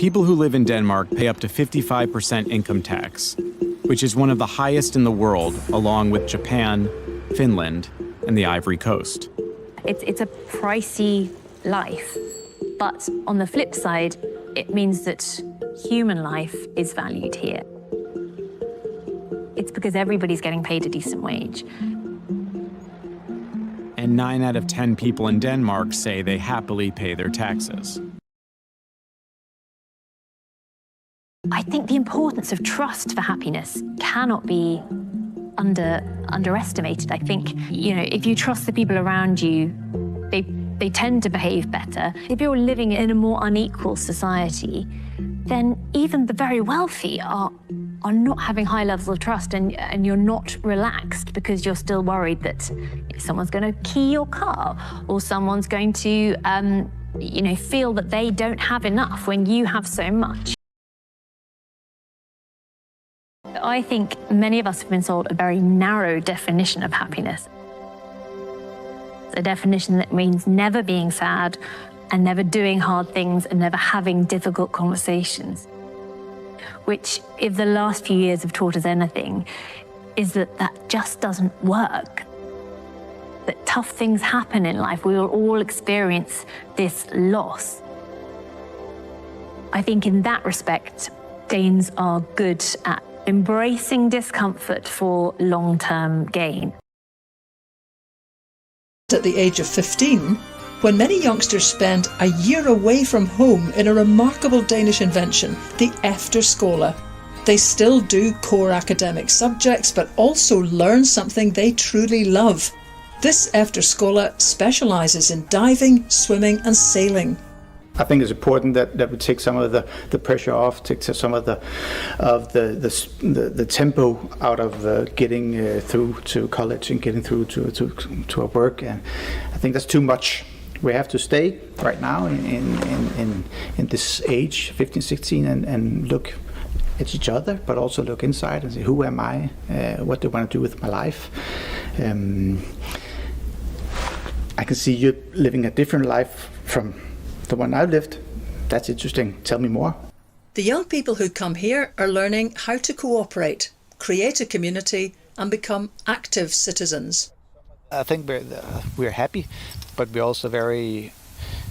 People who live in Denmark pay up to 55% income tax, which is one of the highest in the world, along with Japan, Finland, and the Ivory Coast. It's a pricey life, but on the flip side, it means that human life is valued here. It's because everybody's getting paid a decent wage. And 9 out of 10 people in Denmark say they happily pay their taxes. I think the importance of trust for happiness cannot be underestimated. I think, if you trust the people around you, they tend to behave better. If you're living in a more unequal society, then even the very wealthy are not having high levels of trust, and you're not relaxed because you're still worried that someone's going to key your car, or someone's going to, feel that they don't have enough when you have so much. I think many of us have been sold a very narrow definition of happiness. A definition that means never being sad and never doing hard things and never having difficult conversations. Which, if the last few years have taught us anything, is that just doesn't work. That tough things happen in life. We will all experience this loss. I think in that respect, Danes are good at embracing discomfort for long-term gain. At the age of 15, when many youngsters spend a year away from home in a remarkable Danish invention, the Efterskola, they still do core academic subjects, but also learn something they truly love. This Efterskola specialises in diving, swimming and sailing. I think it's important that we take some of the pressure off, take some of the tempo out of getting through to college and getting through to our work. And I think that's too much. We have to stay right now in this age, 15, 16, and look at each other, but also look inside and say, who am I? What do I want to do with my life? I can see you living a different life from the one I've lived. That's interesting. Tell me more. The young people who come here are learning how to cooperate, create a community and become active citizens. I think we're happy, but we're also very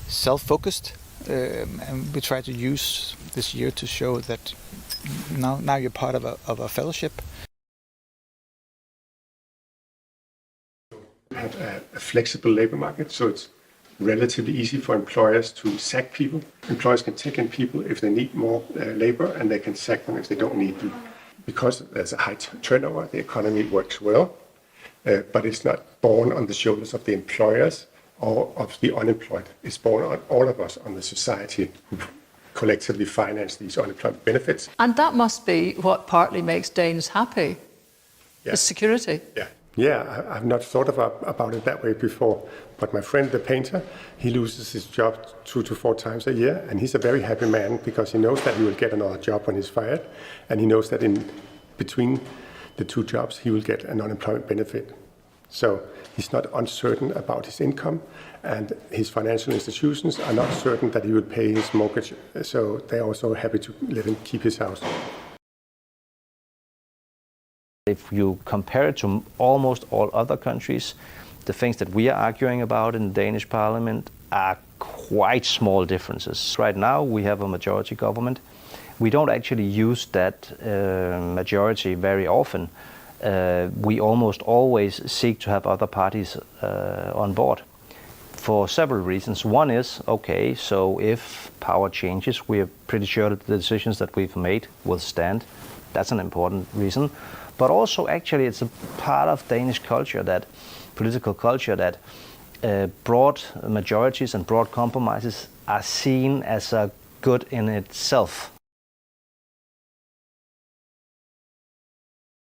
self-focused, and we try to use this year to show that now you're part of a fellowship. We have a flexible labor market, so it's relatively easy for employers to sack people. Employers can take in people if they need more labor, and they can sack them if they don't need them. Because there's a high turnover, the economy works well, but it's not borne on the shoulders of the employers or of the unemployed. It's borne on all of us, on the society who collectively finance these unemployment benefits. And that must be what partly makes Danes happy, Yeah. the security. Yeah, I've not thought about it that way before. But my friend, the painter, he loses his job 2 to 4 times a year, and he's a very happy man because he knows that he will get another job when he's fired, and he knows that in between the 2 jobs he will get an unemployment benefit. So he's not uncertain about his income, and his financial institutions are not certain that he will pay his mortgage. So they're also happy to let him keep his house. If you compare it to almost all other countries, the things that we are arguing about in the Danish parliament are quite small differences. Right now we have a majority government. We don't actually use that majority very often. We almost always seek to have other parties on board for several reasons. One is, okay, so if power changes, we are pretty sure that the decisions that we've made will stand. That's an important reason. But also, actually, it's a part of Danish culture, that political culture, that broad majorities and broad compromises are seen as a good in itself.